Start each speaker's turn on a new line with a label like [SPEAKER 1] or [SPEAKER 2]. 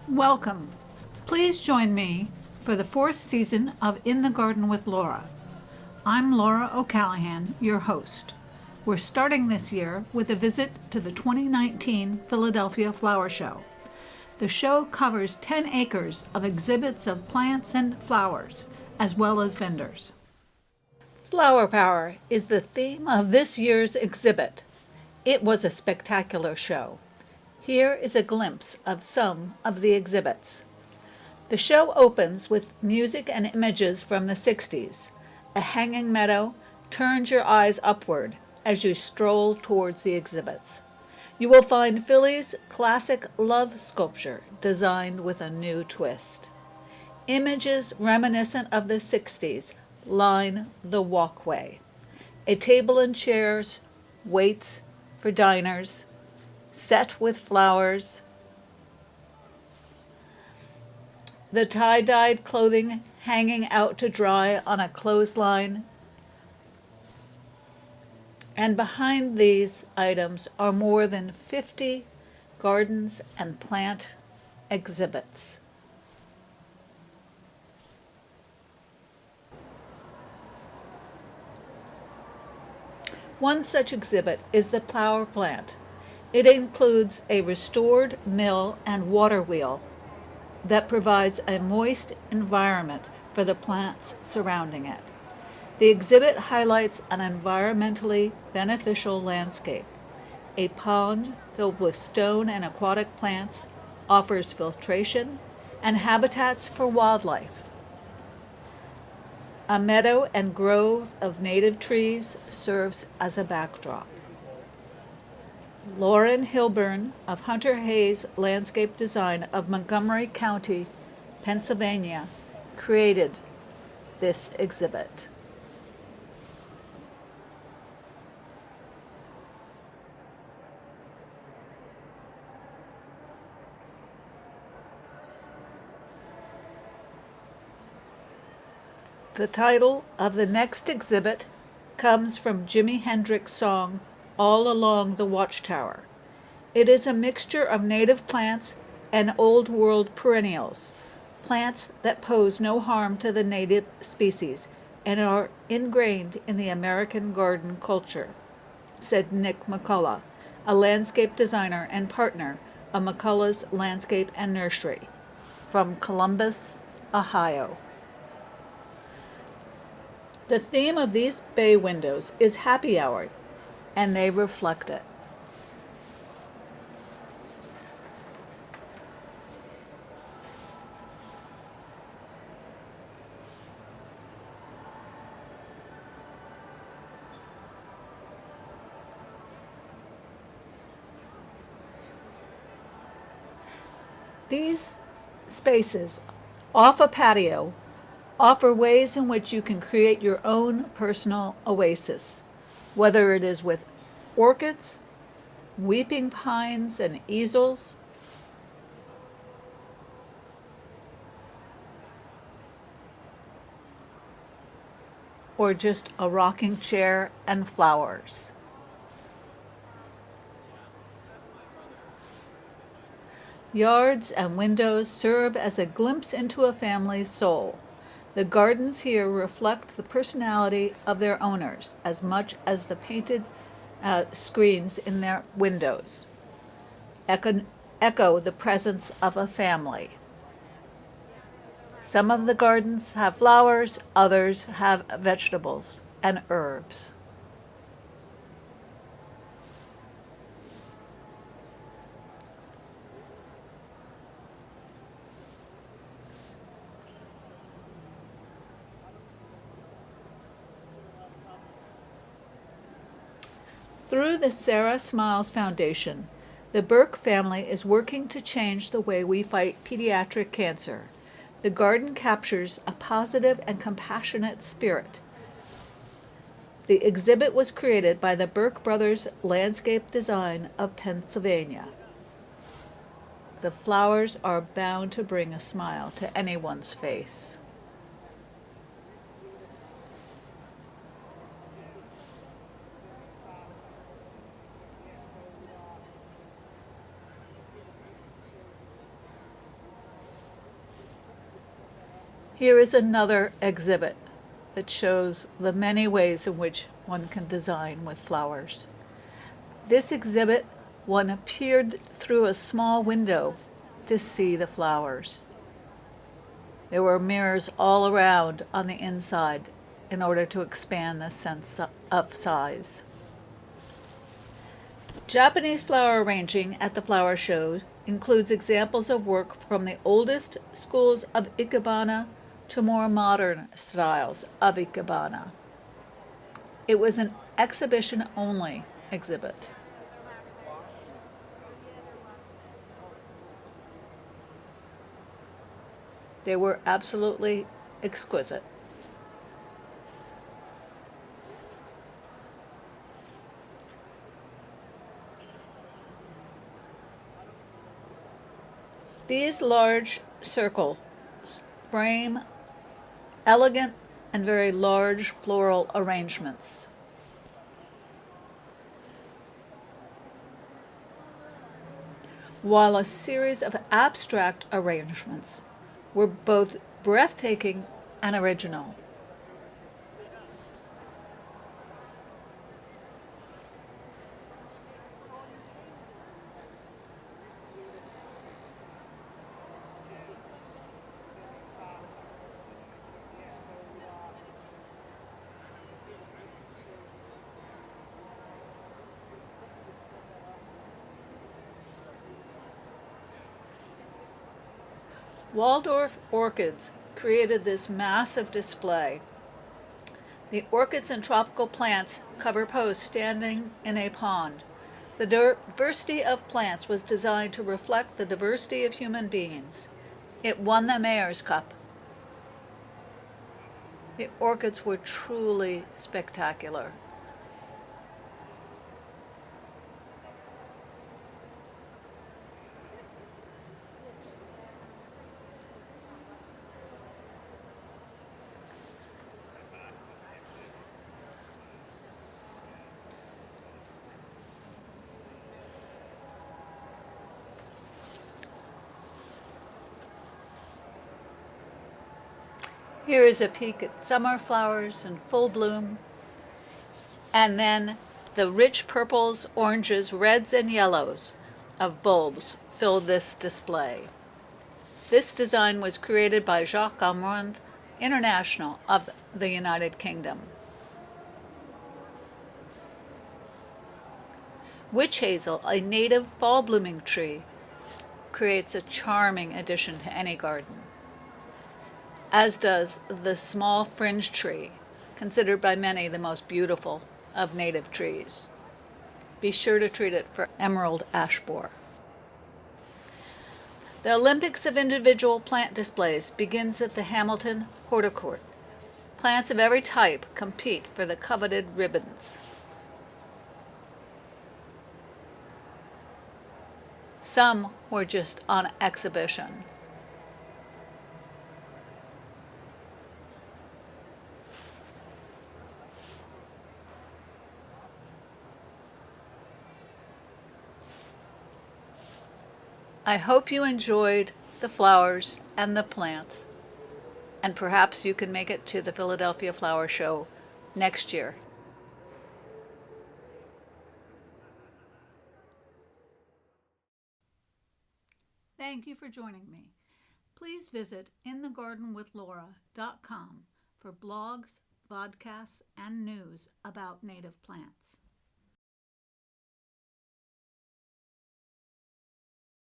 [SPEAKER 1] Welcome. Please join me for the fourth season of In the Garden with Laura. I'm Laura O'Callahan, your host. We're starting this year with a visit to the 2019 Philadelphia Flower Show. The show covers 10 acres of exhibits of plants and flowers, as well as vendors. Flower power is the theme of this year's exhibit. It was a spectacular show. Here is a glimpse of some of the exhibits. The show opens with music and images from the 60s. A hanging meadow turns your eyes upward as you stroll towards the exhibits. You will find Philly's classic love sculpture designed with a new twist. Images reminiscent of the 60s line the walkway. A table and chairs waits for diners, set with flowers. The tie-dyed clothing hanging out to dry on a clothesline. And behind these items are more than 50 gardens and plant exhibits. One such exhibit is the flower plant. It includes a restored mill and water wheel that provides a moist environment for the plants surrounding it. The exhibit highlights an environmentally beneficial landscape. A pond filled with stone and aquatic plants offers filtration and habitats for wildlife. A meadow and grove of native trees serves as a backdrop. Lauren Hilburn of Hunter Hayes Landscape Design of Montgomery County, Pennsylvania, created this exhibit. The title of the next exhibit comes from Jimi Hendrix's song, All Along the Watchtower. It is a mixture of native plants and old world perennials, plants that pose no harm to the native species and are ingrained in the American garden culture, said Nick McCullough, a landscape designer and partner of McCullough's Landscape and Nursery, from Columbus, Ohio. The theme of these bay windows is happy hour, and they reflect it. These spaces off a patio offer ways in which you can create your own personal oasis, whether it is with orchids, weeping pines, and easels, or just a rocking chair and flowers. Yards and windows serve as a glimpse into a family's soul. The gardens here reflect the personality of their owners as much as the painted screens in their windows echo the presence of a family. Some of the gardens have flowers, others have vegetables and herbs. Through the Sarah Smiles Foundation, the Burke family is working to change the way we fight pediatric cancer. The garden captures a positive and compassionate spirit. The exhibit was created by the Burke Brothers Landscape Design of Pennsylvania. The flowers are bound to bring a smile to anyone's face. Here is another exhibit that shows the many ways in which one can design with flowers. This exhibit, one peered through a small window to see the flowers. There were mirrors all around on the inside in order to expand the sense of size. Japanese flower arranging at the flower show includes examples of work from the oldest schools of ikebana to more modern styles of ikebana. It was an exhibition-only exhibit. They were absolutely exquisite. These large circles frame elegant and very large floral arrangements. While a series of abstract arrangements were both breathtaking and original. Waldorf Orchids created this massive display. The orchids and tropical plants cover posts standing in a pond. The diversity of plants was designed to reflect the diversity of human beings. It won the Mayor's Cup. The orchids were truly spectacular. Here is a peek at summer flowers in full bloom, and then the rich purples, oranges, reds, and yellows of bulbs filled this display. This design was created by Jacques Almond International of the United Kingdom. Witch hazel, a native fall blooming tree, creates a charming addition to any garden, as does the small fringe tree, considered by many the most beautiful of native trees. Be sure to treat it for emerald ash borer. The Olympics of individual plant displays begins at the Hamilton Horticourt. Plants of every type compete for the coveted ribbons. Some were just on exhibition. I hope you enjoyed the flowers and the plants, and perhaps you can make it to the Philadelphia Flower Show next year. Thank you for joining me. Please visit inthegardenwithlaura.com for blogs, podcasts, and news about native plants.